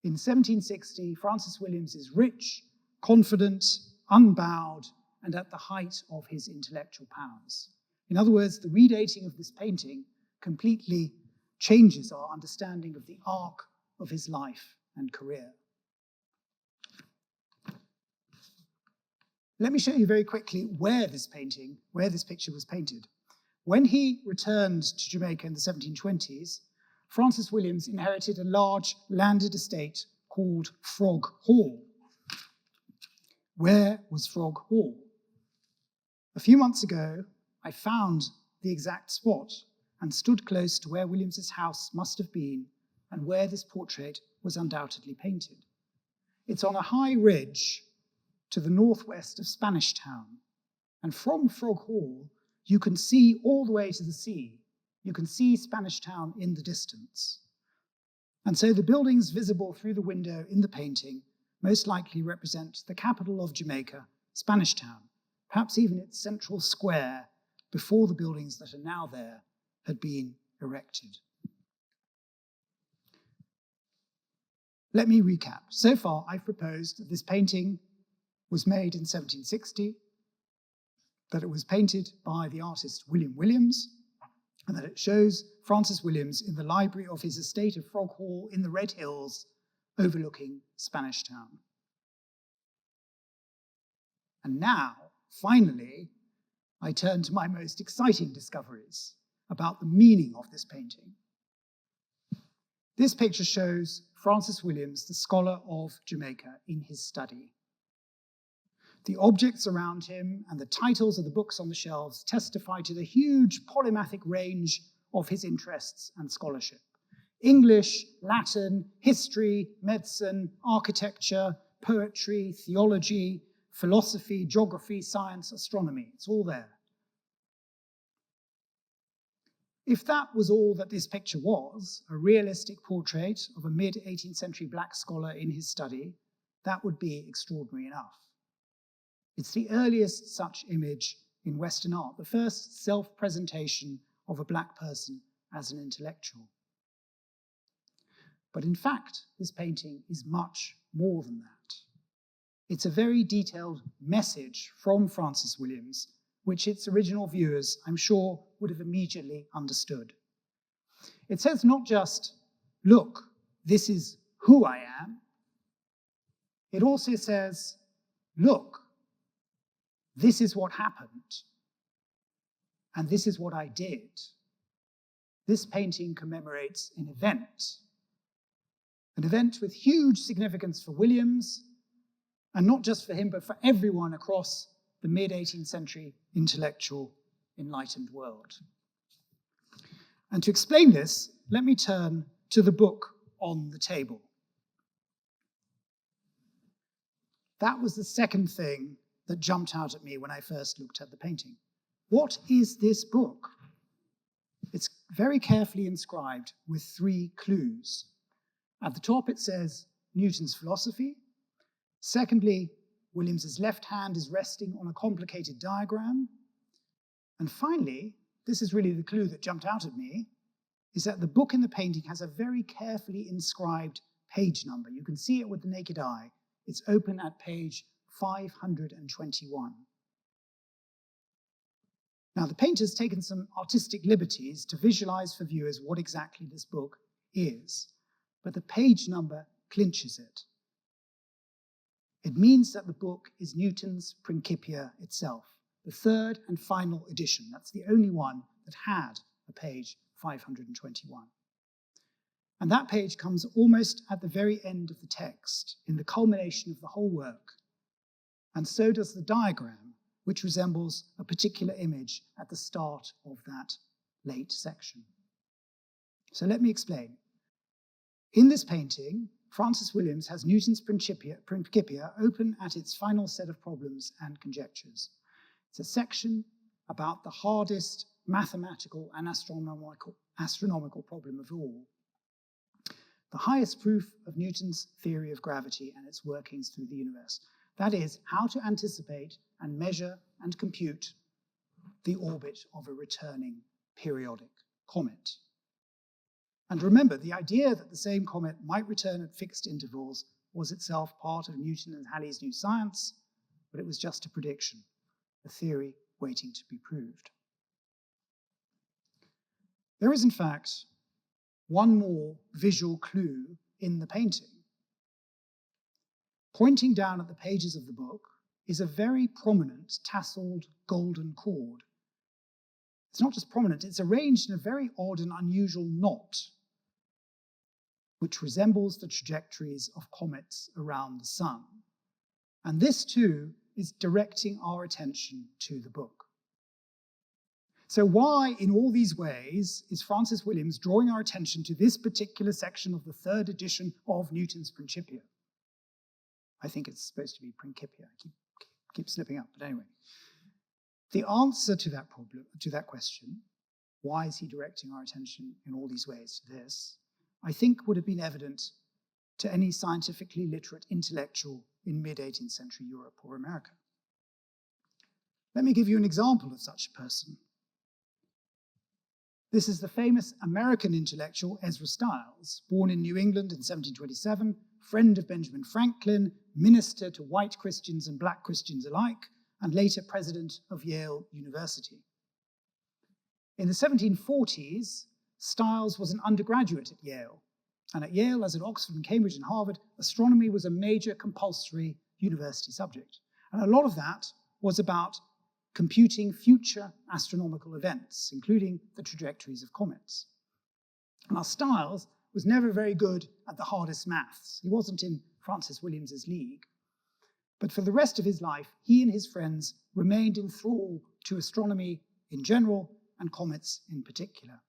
In 1760, Francis Williams is rich, confident, unbowed, and at the height of his intellectual powers. In other words, the redating of this painting completely changes our understanding of the arc of his life and career. Let me show you very quickly where this picture was painted. When he returned to Jamaica in the 1720s, Francis Williams inherited a large landed estate called Frog Hall. Where was Frog Hall? A few months ago, I found the exact spot and stood close to where Williams's house must have been and where this portrait was undoubtedly painted. It's on a high ridge to the northwest of Spanish Town, and from Frog Hall, you can see all the way to the sea. You can see Spanish Town in the distance. And so the buildings visible through the window in the painting most likely represent the capital of Jamaica, Spanish Town, perhaps even its central square before the buildings that are now there had been erected. Let me recap. So far, I've proposed that this painting was made in 1760, that it was painted by the artist William Williams, and that it shows Francis Williams in the library of his estate of Frog Hall in the Red Hills, overlooking Spanish Town. And now, finally, I turn to my most exciting discoveries about the meaning of this painting. This picture shows Francis Williams, the scholar of Jamaica, in his study. The objects around him and the titles of the books on the shelves testify to the huge polymathic range of his interests and scholarship. English, Latin, history, medicine, architecture, poetry, theology, philosophy, geography, science, astronomy. It's all there. If that was all that this picture was, a realistic portrait of a mid-18th century black scholar in his study, that would be extraordinary enough. It's the earliest such image in Western art, the first self-presentation of a black person as an intellectual. But in fact, this painting is much more than that. It's a very detailed message from Francis Williams, which its original viewers, I'm sure, would have immediately understood. It says not just, look, this is who I am. It also says, look, this is what happened, and this is what I did. This painting commemorates an event with huge significance for Williams, and not just for him, but for everyone across the mid-18th century intellectual, enlightened world. And to explain this, let me turn to the book on the table. That was the second thing that jumped out at me when I first looked at the painting. What is this book? It's very carefully inscribed with 3 clues. At the top it says Newton's philosophy. Secondly, Williams's left hand is resting on a complicated diagram. And finally, this is really the clue that jumped out at me, is that the book in the painting has a very carefully inscribed page number. You can see it with the naked eye. It's open at page 521. Now, the painter's taken some artistic liberties to visualize for viewers what exactly this book is, but the page number clinches it. It means that the book is Newton's Principia itself, the third and final edition. That's the only one that had a page 521. And that page comes almost at the very end of the text, in the culmination of the whole work. And so does the diagram, which resembles a particular image at the start of that late section. So let me explain. In this painting, Francis Williams has Newton's Principia open at its final set of problems and conjectures. It's a section about the hardest mathematical and astronomical problem of all. The highest proof of Newton's theory of gravity and its workings through the universe. That is, how to anticipate and measure and compute the orbit of a returning periodic comet. And remember, the idea that the same comet might return at fixed intervals was itself part of Newton and Halley's new science, but it was just a prediction, a theory waiting to be proved. There is, in fact, one more visual clue in the painting. Pointing down at the pages of the book is a very prominent tasseled golden cord. It's not just prominent, it's arranged in a very odd and unusual knot, which resembles the trajectories of comets around the sun. And this too is directing our attention to the book. So why, in all these ways, is Francis Williams drawing our attention to this particular section of the third edition of Newton's Principia? I think it's supposed to be Principia. I keep slipping up, but anyway. The answer to that problem, to that question, why is he directing our attention in all these ways to this, I think would have been evident to any scientifically literate intellectual in mid-18th century Europe or America. Let me give you an example of such a person. This is the famous American intellectual Ezra Stiles, born in New England in 1727, friend of Benjamin Franklin, minister to white Christians and black Christians alike, and later president of Yale University. In the 1740s, Stiles was an undergraduate at Yale, and at Yale, as at Oxford and Cambridge and Harvard, astronomy was a major compulsory university subject. And a lot of that was about computing future astronomical events, including the trajectories of comets. Now, Stiles was never very good at the hardest maths. He wasn't in Francis Williams's league. But for the rest of his life, he and his friends remained in thrall to astronomy in general and comets in particular.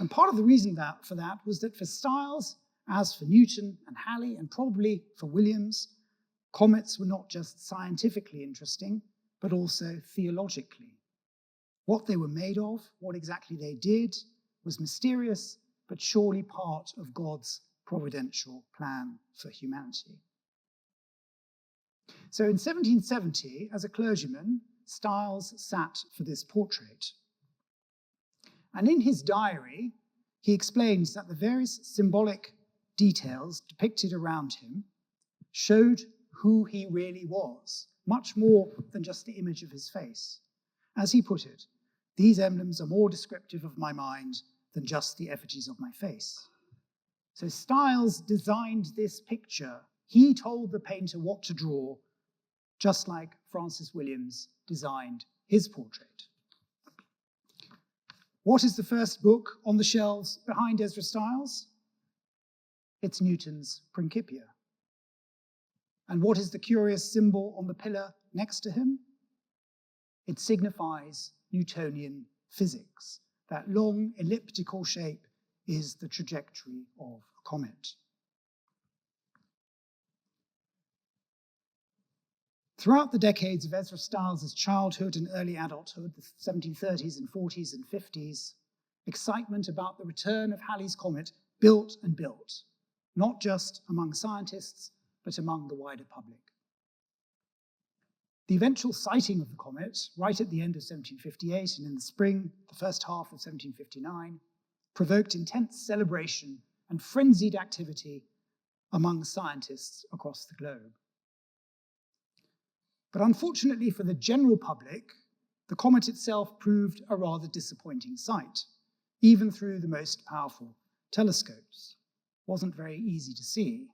And part of the reason for that was that for Stiles, as for Newton and Halley, and probably for Williams, comets were not just scientifically interesting, but also theologically. What they were made of, what exactly they did, was mysterious, but surely part of God's providential plan for humanity. So in 1770, as a clergyman, Stiles sat for this portrait. And in his diary, he explains that the various symbolic details depicted around him showed who he really was, much more than just the image of his face. As he put it, these emblems are more descriptive of my mind than just the effigies of my face. So Stiles designed this picture. He told the painter what to draw, just like Francis Williams designed his portrait. What is the first book on the shelves behind Ezra Stiles? It's Newton's Principia. And what is the curious symbol on the pillar next to him? It signifies Newtonian physics. That long elliptical shape is the trajectory of a comet. Throughout the decades of Ezra Stiles' childhood and early adulthood, the 1730s and 40s and 50s, excitement about the return of Halley's comet built and built, not just among scientists, but among the wider public. The eventual sighting of the comet, right at the end of 1758 and in the spring, the first half of 1759, provoked intense celebration and frenzied activity among scientists across the globe. But unfortunately for the general public, the comet itself proved a rather disappointing sight, even through the most powerful telescopes. It wasn't very easy to see,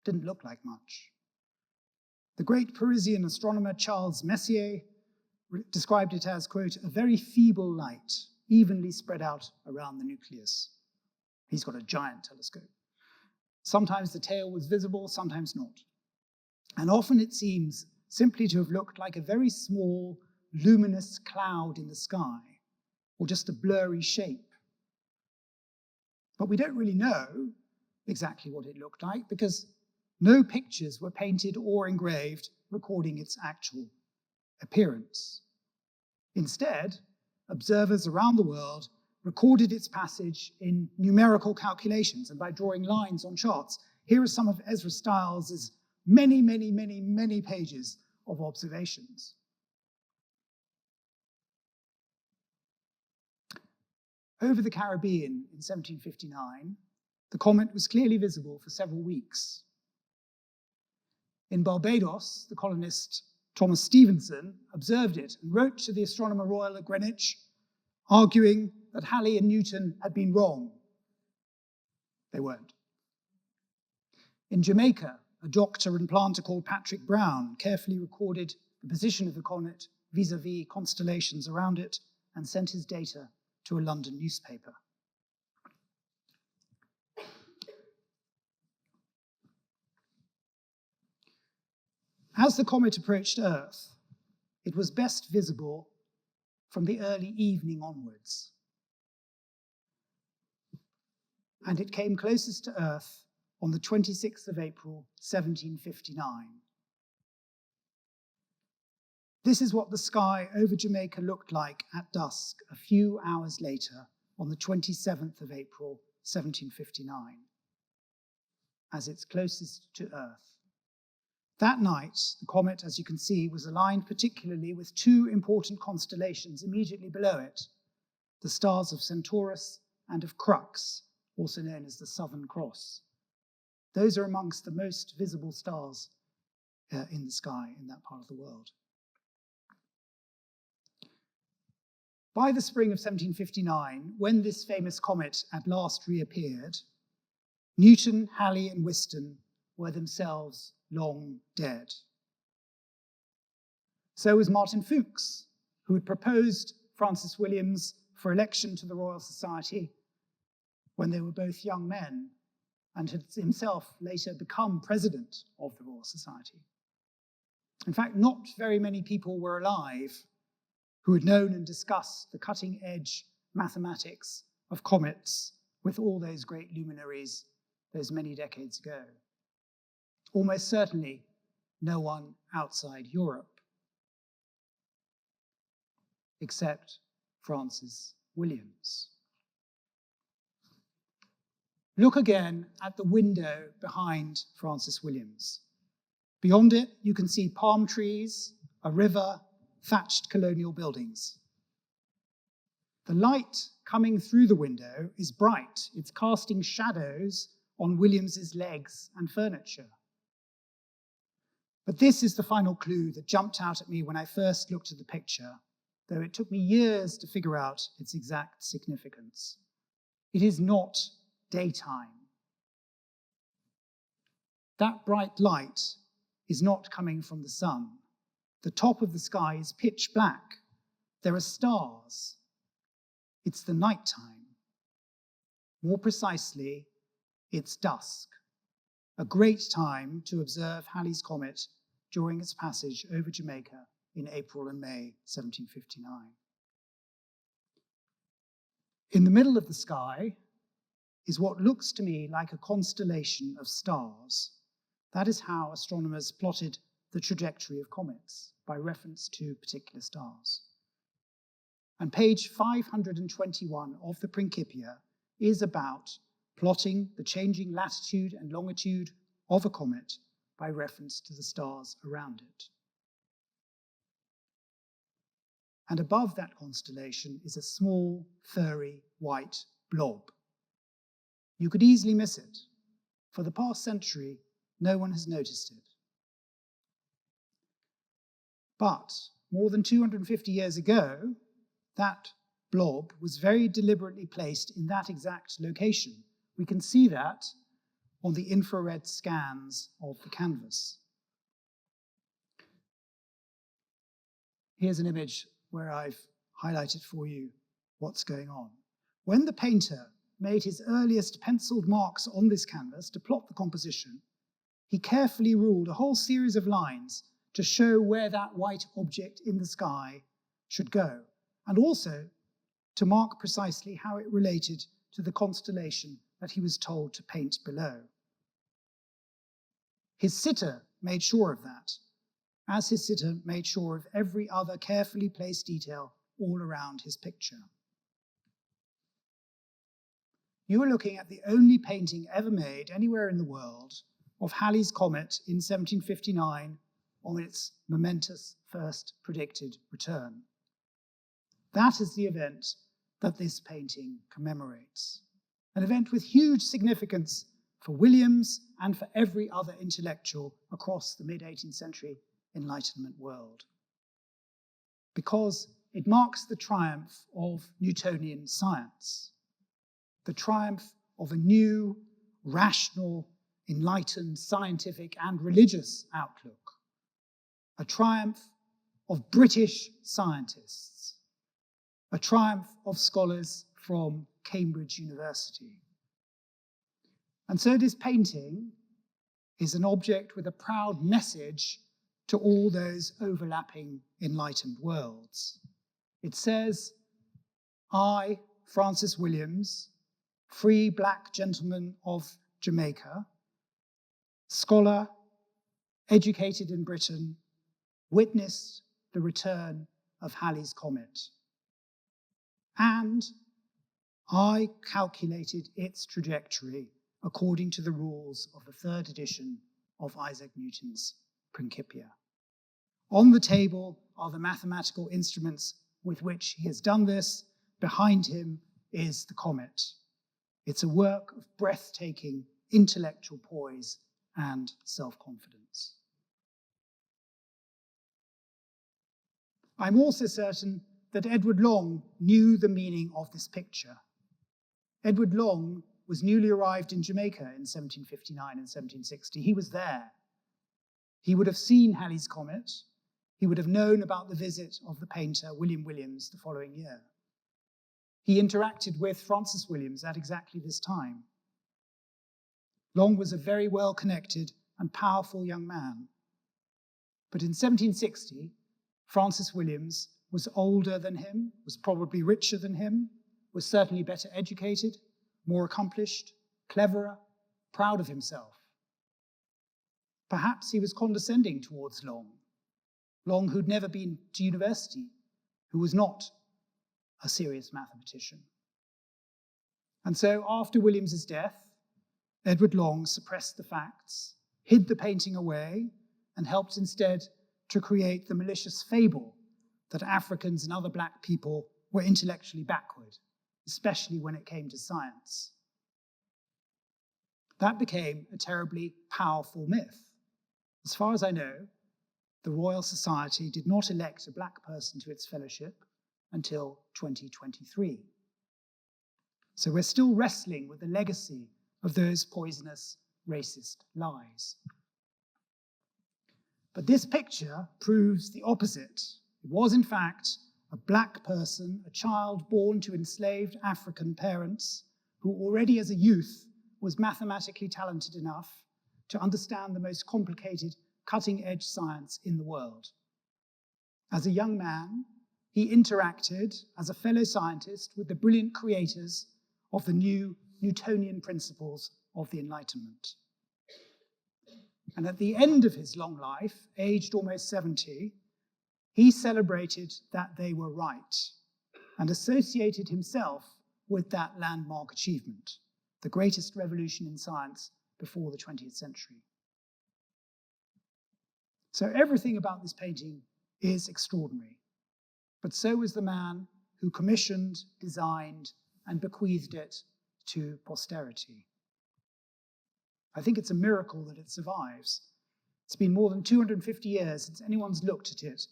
didn't look like much. The great Parisian astronomer Charles Messier described it as, quote, a very feeble light, evenly spread out around the nucleus. He's got a giant telescope. Sometimes the tail was visible, sometimes not. And often it seems simply to have looked like a very small, luminous cloud in the sky, or just a blurry shape. But we don't really know exactly what it looked like because no pictures were painted or engraved recording its actual appearance. Instead, observers around the world recorded its passage in numerical calculations and by drawing lines on charts. Here are some of Ezra Stiles' many pages of observations. Over the Caribbean in 1759, the comet was clearly visible for several weeks. In Barbados, the colonist Thomas Stevenson observed it and wrote to the Astronomer Royal at Greenwich, arguing that Halley and Newton had been wrong. They weren't. In Jamaica, a doctor and planter called Patrick Brown carefully recorded the position of the comet vis-à-vis constellations around it and sent his data to a London newspaper. As the comet approached Earth, it was best visible from the early evening onwards. And it came closest to Earth on the 26th of April, 1759. This is what the sky over Jamaica looked like at dusk a few hours later on the 27th of April, 1759, as it's closest to Earth. That night, the comet, as you can see, was aligned particularly with two important constellations immediately below it, the stars of Centaurus and of Crux, also known as the Southern Cross. Those are amongst the most visible stars in the sky in that part of the world. By the spring of 1759, when this famous comet at last reappeared, Newton, Halley, and Whiston were themselves long dead. So was Martin Fuchs, who had proposed Francis Williams for election to the Royal Society when they were both young men, and had himself later become president of the Royal Society. In fact, not very many people were alive who had known and discussed the cutting-edge mathematics of comets with all those great luminaries those many decades ago. Almost certainly no one outside Europe, except Francis Williams. Look again at the window behind Francis Williams. Beyond it, you can see palm trees, a river, thatched colonial buildings. The light coming through the window is bright. It's casting shadows on Williams's legs and furniture. But this is the final clue that jumped out at me when I first looked at the picture, though it took me years to figure out its exact significance. It is not daytime. That bright light is not coming from the sun. The top of the sky is pitch black. There are stars. It's the nighttime. More precisely, it's dusk, a great time to observe Halley's Comet during its passage over Jamaica in April and May 1759. In the middle of the sky is what looks to me like a constellation of stars. That is how astronomers plotted the trajectory of comets, by reference to particular stars. And page 521 of the Principia is about plotting the changing latitude and longitude of a comet by reference to the stars around it. And above that constellation is a small, furry, white blob. You could easily miss it. For the past century, no one has noticed it. But more than 250 years ago, that blob was very deliberately placed in that exact location. We can see that on the infrared scans of the canvas. Here's an image where I've highlighted for you what's going on. When the painter made his earliest penciled marks on this canvas to plot the composition, he carefully ruled a whole series of lines to show where that white object in the sky should go, and also to mark precisely how it related to the constellation that he was told to paint below. His sitter made sure of that, as his sitter made sure of every other carefully placed detail all around his picture. You are looking at the only painting ever made anywhere in the world of Halley's Comet in 1759 on its momentous first predicted return. That is the event that this painting commemorates, an event with huge significance for Williams and for every other intellectual across the mid-18th century Enlightenment world, because it marks the triumph of Newtonian science, the triumph of a new, rational, enlightened, scientific and religious outlook, a triumph of British scientists, a triumph of scholars from Cambridge University. And so this painting is an object with a proud message to all those overlapping enlightened worlds. It says, I, Francis Williams, free black gentleman of Jamaica, scholar, educated in Britain, witnessed the return of Halley's Comet. And I calculated its trajectory according to the rules of the third edition of Isaac Newton's Principia. On the table are the mathematical instruments with which he has done this. Behind him is the comet. It's a work of breathtaking intellectual poise and self-confidence. I'm also certain that Edward Long knew the meaning of this picture. Edward Long was newly arrived in Jamaica in 1759 and 1760. He was there. He would have seen Halley's Comet. He would have known about the visit of the painter William Williams the following year. He interacted with Francis Williams at exactly this time. Long was a very well-connected and powerful young man. But in 1760, Francis Williams was older than him, was probably richer than him, was certainly better educated, more accomplished, cleverer, proud of himself. Perhaps he was condescending towards Long, Long who'd never been to university, who was not a serious mathematician. And so after Williams's death, Edward Long suppressed the facts, hid the painting away, and helped instead to create the malicious fable that Africans and other black people were intellectually backward, especially when it came to science. That became a terribly powerful myth. As far as I know, the Royal Society did not elect a black person to its fellowship until 2023. So we're still wrestling with the legacy of those poisonous, racist lies. But this picture proves the opposite. It was, in fact, a black person, a child born to enslaved African parents, who already as a youth was mathematically talented enough to understand the most complicated, cutting-edge science in the world. As a young man, he interacted as a fellow scientist with the brilliant creators of the new Newtonian principles of the Enlightenment. And at the end of his long life, aged almost 70, he celebrated that they were right and associated himself with that landmark achievement, the greatest revolution in science before the 20th century. So everything about this painting is extraordinary, but so is the man who commissioned, designed, and bequeathed it to posterity. I think it's a miracle that it survives. It's been more than 250 years since anyone's looked at it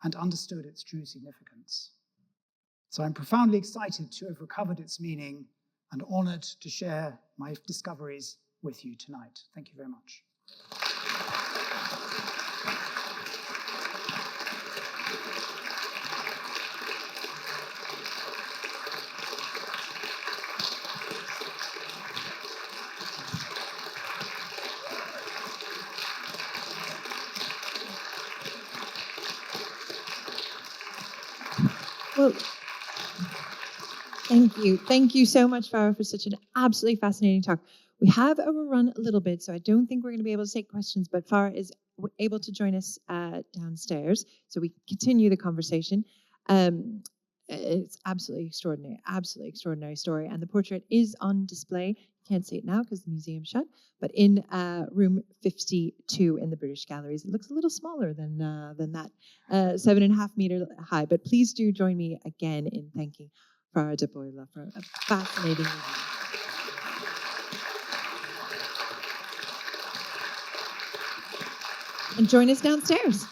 and understood its true significance. So I'm profoundly excited to have recovered its meaning and honored to share my discoveries with you tonight. Thank you very much. Well, thank you. Thank you so much, Farah, for such an absolutely fascinating talk. We have overrun a little bit, so I don't think we're going to be able to take questions, but Farah is able to join us downstairs, so we can continue the conversation. It's absolutely extraordinary story. And the portrait is on display. You can't see it now because the museum's shut, but in room 52 in the British Galleries. It looks a little smaller than that, 7.5 meter high. But please do join me again in thanking Fara Dabhiowala for a fascinating review. And join us downstairs.